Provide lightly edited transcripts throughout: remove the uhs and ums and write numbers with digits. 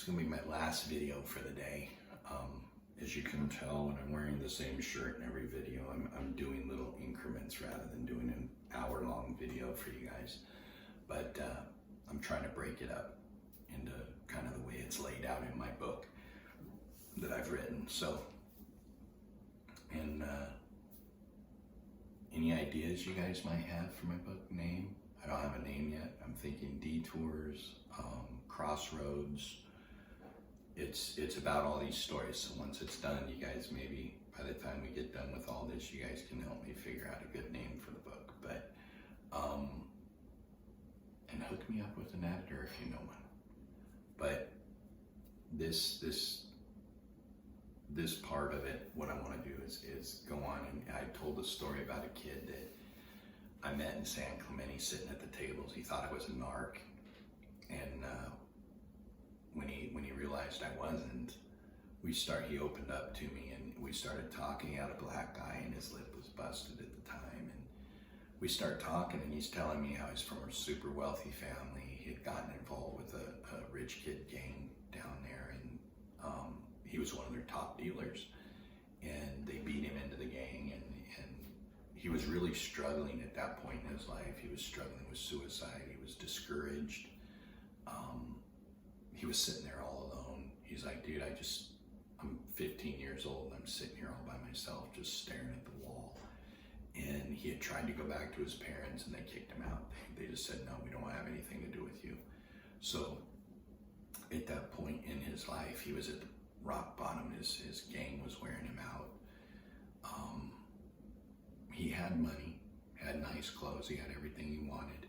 gonna be my last video for the day. As you can tell, when I'm wearing the same shirt in every video, I'm doing little increments rather than doing an hour-long video for you guys. But I'm trying to break it up into kind of the way it's laid out in my book that I've written. So, and any ideas you guys might have for my book name? I don't have a name yet. I'm thinking detours, crossroads. It's about all these stories. So once it's done, you guys, maybe by the time we get done with all this, you guys can help me figure out a good name for the book. But and hook me up with an editor if you know one. But this part of it, what I want to do is go on, and I told a story about a kid that I met in San Clemente sitting at the tables. He thought I was a narc, and when he realized I wasn't, he opened up to me and we started talking. He had a black eye and his lip was busted at the time, and we started talking, and he's telling me how he's from a super wealthy family. He had gotten involved with a rich kid gang down there, and he was one of their top dealers, and they beat him into the gang, and he was really struggling at that point in his life. He was struggling with suicide. He was discouraged. He was sitting there all alone. He's like, dude, I'm 15 years old, and I'm sitting here all by myself, just staring at the wall. And he had tried to go back to his parents, and they kicked him out. They just said, no, we don't have anything to do with you. So at that point in his life, he was at the rock bottom. His gang was wearing him out. He had money, had nice clothes, he had everything he wanted,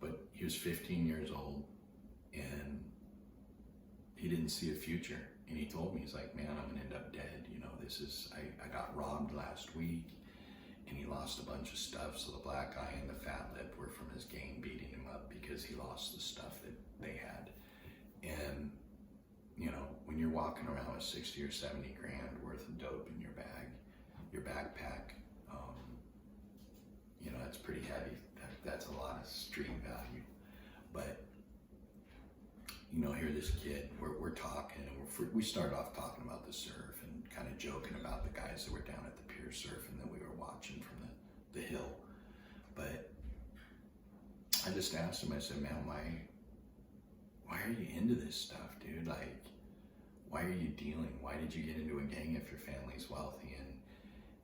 but he was 15 years old, and he didn't see a future. And he told me, he's like, man, I'm gonna end up dead. You know, I got robbed last week, and he lost a bunch of stuff. So the black eye and the fat lip were from his gang beating him up because he lost the stuff that they had. And, you know, when you're walking around with 60 or 70 grand worth of dope in your bag, your backpack, you know, that's pretty heavy. That's a lot of street value. But, you know, here this kid, we're talking, and we started off talking about the surf and kind of joking about the guys that were down at the pier surfing that we were watching from the hill. But I just asked him, I said, man, why are you into this stuff, dude? Like, why are you dealing? Why did you get into a gang if your family's wealthy?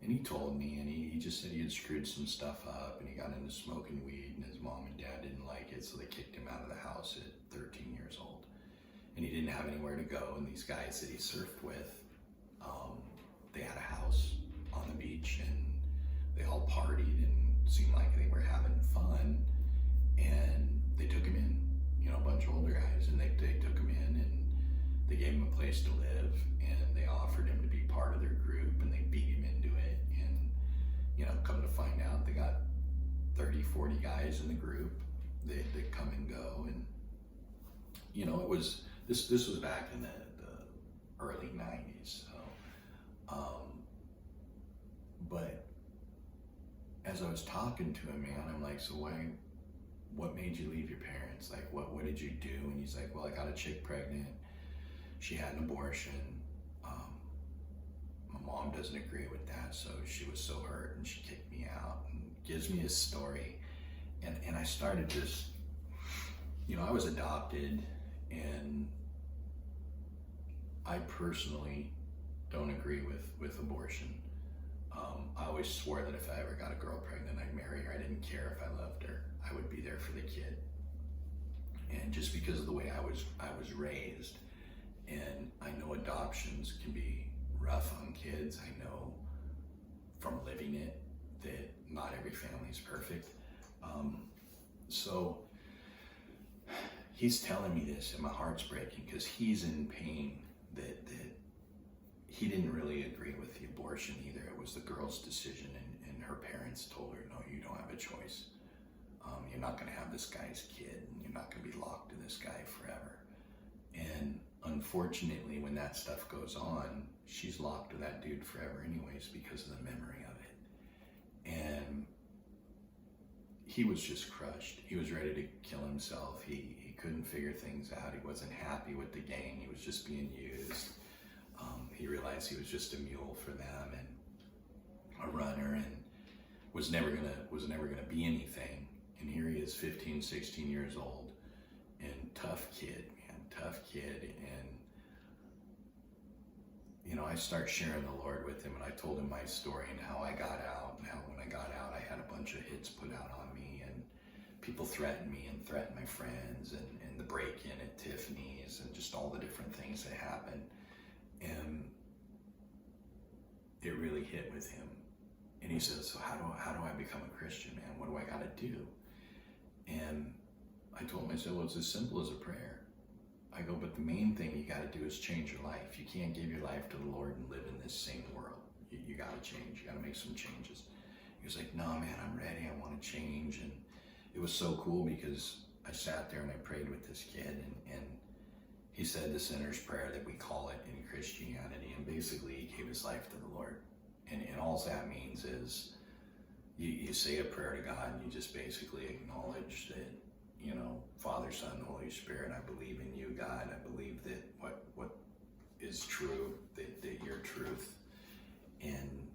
And he told me, and he just said he had screwed some stuff up, and he got into smoking weed, and his mom and dad didn't like it, so they kicked him out of the house at 13 years old. And he didn't have anywhere to go, and these guys that he surfed with, they had a house on the beach, and they all partied and seemed like they were having fun, and they took him in, you know, a bunch of older guys, and they took him in, and they gave him a place to live, and they offered him to be part of their group, and they beat him into it. And, you know, come to find out, they got 30, 40 guys in the group that come and go. And, you know, it was, this was back in the early 90s. So, but as I was talking to him, man, I'm like, so what made you leave your parents? Like, what did you do? And he's like, well, I got a chick pregnant. She had an abortion. My mom doesn't agree with that, so she was so hurt and she kicked me out, and gives me his story. And I started just, you know, I was adopted, and I personally don't agree with abortion. I always swore that if I ever got a girl pregnant, I'd marry her. I didn't care if I loved her. I would be there for the kid. And just because of the way I was raised, and I know adoptions can be rough on kids. I know from living it that not every family is perfect. So he's telling me this, and my heart's breaking, because he's in pain that he didn't really agree with the abortion either. It was the girl's decision, and her parents told her, no, you don't have a choice. You're not gonna have this guy's kid, and you're not gonna be locked to this guy forever. And unfortunately, when that stuff goes on, she's locked to that dude forever anyways because of the memory of it. And he was just crushed. He was ready to kill himself. He couldn't figure things out. He wasn't happy with the gang. He was just being used. He realized he was just a mule for them and a runner, and was never gonna be anything. And here he is, 15, 16 years old, and tough kid, man, tough kid. And you know, I start sharing the Lord with him, and I told him my story and how I got out, and how when I got out, I had a bunch of hits put out on me, and people threatened me and threatened my friends, and the break-in at Tiffany's, and just all the different things that happened. And it really hit with him. And he says, so how do I become a Christian, man? What do I got to do? And I told him, I said, well, it's as simple as a prayer. I go, but the main thing you got to do is change your life. You can't give your life to the Lord and live in this same world. You got to change. You got to make some changes. He was like, no, man, I'm ready. I want to change. And it was so cool because I sat there and I prayed with this kid, and he said the sinner's prayer that we call it in Christianity, and basically he gave his life to the Lord. And all that means is you say a prayer to God, and you just basically acknowledge that, you know, Father, Son, Holy Spirit, I believe in you, God. I believe that what is true, that you're truth. And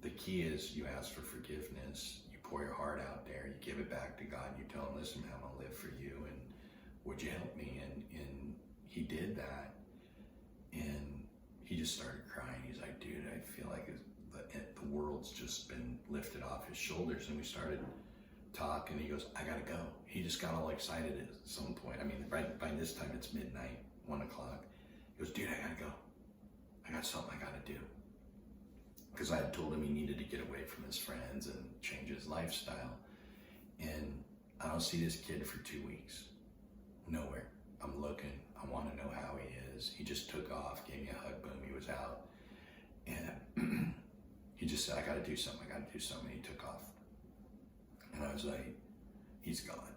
the key is you ask for forgiveness, you pour your heart out there, you give it back to God, you tell him, listen, man, I'm gonna live for you, and would you help me? And he did that, and he just started crying. He's like, dude, I feel like the world's just been lifted off his shoulders. And we started talking, and he goes, I gotta go. He just got all excited at some point. I mean, by this time it's midnight, 1 o'clock. He goes, dude, I gotta go. I got something I gotta do. Because I had told him he needed to get away from his friends and change his lifestyle. And I don't see this kid for 2 weeks. Nowhere. I'm looking. I want to know how he is. He just took off, gave me a hug, boom, he was out. And he just said, I got to do something. I got to do something. He took off. And I was like, he's gone.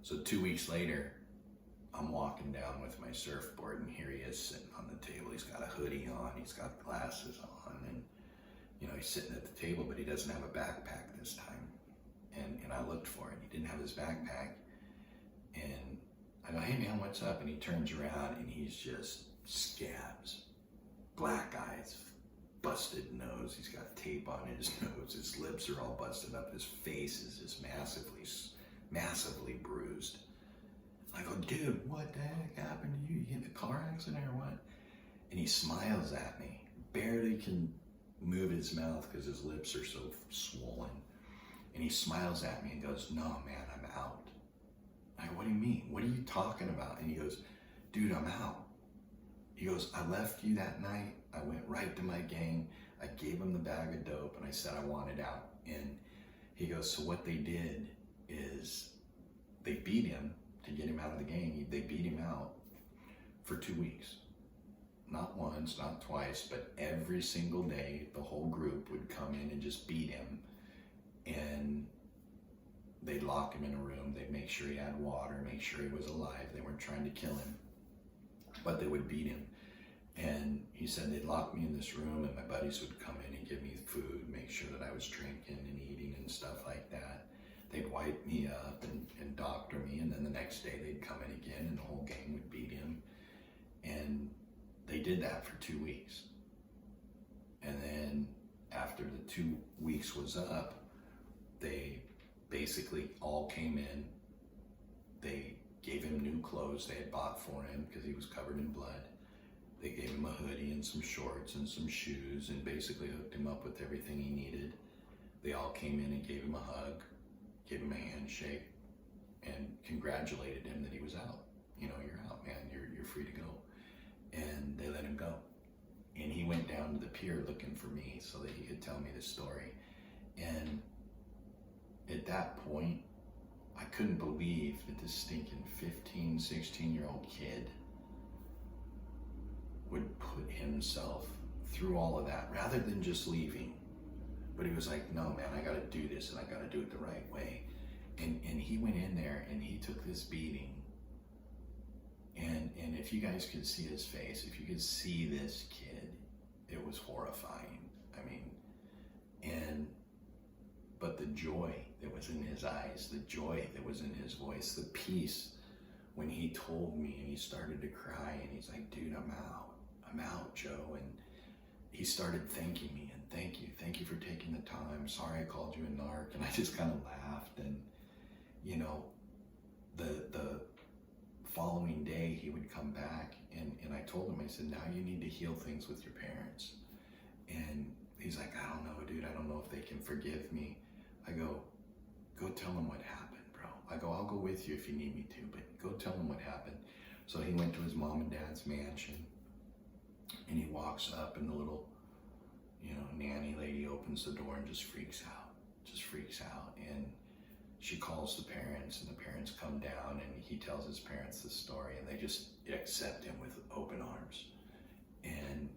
So 2 weeks later, I'm walking down with my surfboard, and here he is sitting on the table. He's got a hoodie on. He's got glasses on. And, you know, he's sitting at the table, but he doesn't have a backpack this time. And I looked for it. He didn't have his backpack. And I go, hey man, what's up? And he turns around, and he's just scabs, black eyes, busted nose. He's got tape on his nose. His lips are all busted up. His face is just massively bruised. I go, dude, what the heck happened to you? You in a car accident or what? And he smiles at me, barely can move his mouth because his lips are so swollen. And he smiles at me and goes, no, man, I'm out. I go, what do you mean? What are you talking about? And he goes, dude, I'm out. He goes, I left you that night. I went right to my gang. I gave him the bag of dope, and I said I wanted out. And he goes, so what they did is they beat him to get him out of the gang. They beat him out for 2 weeks. Not once, not twice, but every single day, the whole group would come in and just beat him. And they'd lock him in a room. They'd make sure he had water, make sure he was alive. They weren't trying to kill him, but they would beat him. And he said they'd lock me in this room, and my buddies would come in and give me food, make sure that I was drinking and eating and stuff like that. They'd wipe me up and doctor me, and then the next day they'd come in again, and the whole gang would beat him. And they did that for 2 weeks. And then after the 2 weeks was up, they basically all came in. They gave him new clothes they had bought for him because he was covered in blood. They gave him a hoodie and some shorts and some shoes, and basically hooked him up with everything he needed. They all came in and gave him a hug, gave him a handshake, and congratulated him that he was out. You know, you're out, man. You're free to go. And they let him go. And he went down to the pier looking for me so that he could tell me the story. And at that point, I couldn't believe that this stinking 15, 16-year-old kid would put himself through all of that rather than just leaving. But he was like, no, man, I got to do this, and I got to do it the right way. And he went in there, and he took this beating. And if you guys could see his face, if you could see this kid, it was horrifying. I mean, but the joy that was in his eyes, the joy that was in his voice, the peace when he told me, and he started to cry, and he's like, dude, I'm out, Joe. And he started thanking me, and thank you for taking the time. Sorry I called you a narc. And I just kind of laughed. And you know, the following day he would come back, and I told him, I said, now you need to heal things with your parents. And he's like, I don't know, dude, I don't know if they can forgive me. I go tell them what happened, bro. I go, I'll go with you if you need me to, but go tell them what happened. So he went to his mom and dad's mansion, and he walks up, and the little, nanny lady opens the door and just freaks out. And she calls the parents, and the parents come down, and he tells his parents the story, and they just accept him with open arms. And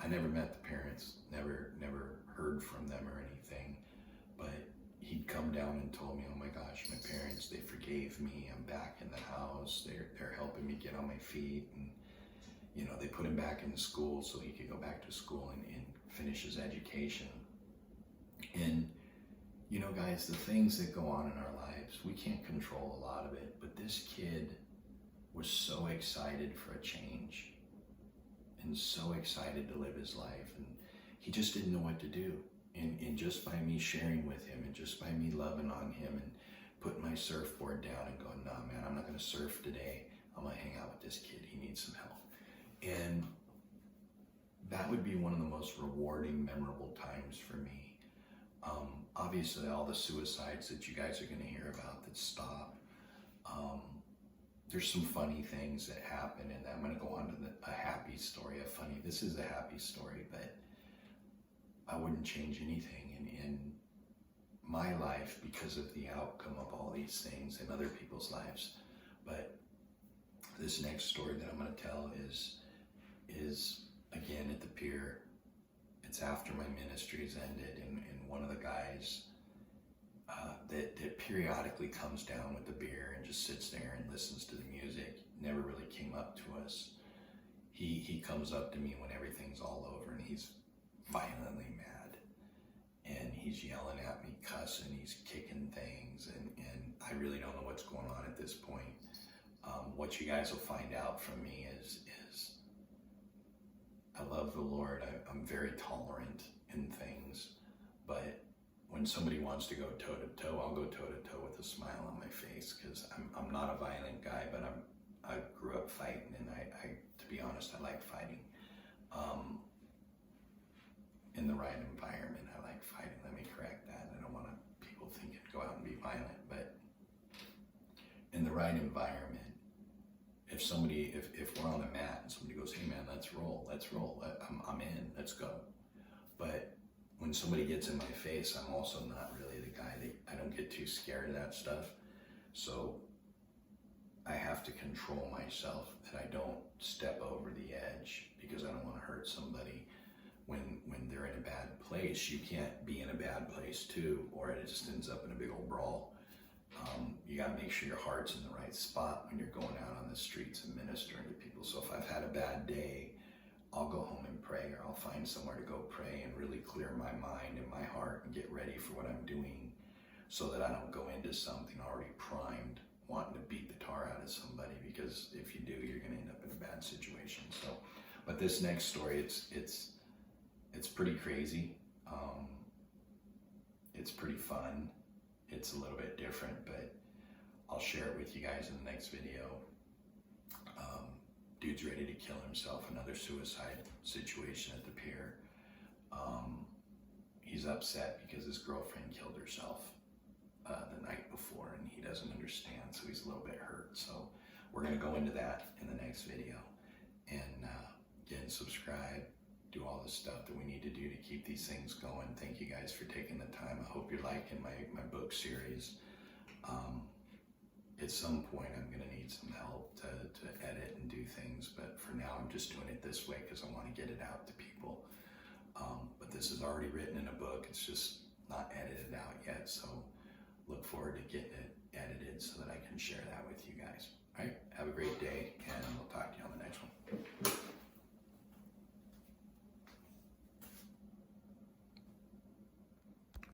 I never met the parents, never heard from them or anything, but he'd come down and told me, oh my gosh, my parents, they forgave me. I'm back in the house. They're helping me get on my feet. And, they put him back in school so he could go back to school and finish his education. And, guys, the things that go on in our lives, we can't control a lot of it, but this kid was so excited for a change and so excited to live his life, and he just didn't know what to do. And just by me sharing with him, and just by me loving on him and putting my surfboard down and going, nah, man, I'm not gonna surf today. I'm gonna hang out with this kid. He needs some help. And that would be one of the most rewarding, memorable times for me. Obviously, all the suicides that you guys are gonna hear about that stop, there's some funny things that happen, and I'm gonna go on to a happy story, this is a happy story, but I wouldn't change anything in my life because of the outcome of all these things in other people's lives. But this next story that I'm gonna tell is again at the pier. It's after my ministry's ended, and one of the guys that periodically comes down with the beer and just sits there and listens to the music, never really came up to us. He comes up to me when everything's all over, and he's violently mad, and he's yelling at me, cussing, he's kicking things, and I really don't know what's going on at this point. What you guys will find out from me is I love the Lord. I'm very tolerant in things, but when somebody wants to go toe to toe, I'll go toe to toe with a smile on my face, because I'm not a violent guy, but I grew up fighting, and I to be honest, I like fighting. In the right environment, I like fighting. Let me correct that. I don't want people thinking go out and be violent, but in the right environment, if we're on a mat and somebody goes, hey man, let's roll, I'm in, let's go. But when somebody gets in my face, I'm also not really the guy I don't get too scared of that stuff. So I have to control myself that I don't step over the edge, because I don't want to hurt somebody. When they're in a bad place, you can't be in a bad place too, or it just ends up in a big old brawl. You got to make sure your heart's in the right spot when you're going out on the streets and ministering to people. So if I've had a bad day, I'll go home and pray, or I'll find somewhere to go pray and really clear my mind and my heart and get ready for what I'm doing, so that I don't go into something already primed, wanting to beat the tar out of somebody, because if you do, you're going to end up in a bad situation. So, but this next story, it's pretty crazy. It's pretty fun. It's a little bit different, but I'll share it with you guys in the next video. Dude's ready to kill himself, another suicide situation at the pier. He's upset because his girlfriend killed herself the night before, and he doesn't understand, so he's a little bit hurt. So we're gonna go into that in the next video, and again, subscribe, do all the stuff that we need to do to keep these things going. Thank you guys for taking the time. I hope you're liking my book series. At some point, I'm gonna need some help to edit and do things, but for now, I'm just doing it this way because I want to get it out to people. But this is already written in a book. It's just not edited out yet, so look forward to getting it edited so that I can share that with you guys. All right, have a great day, and we'll talk to you on the next one.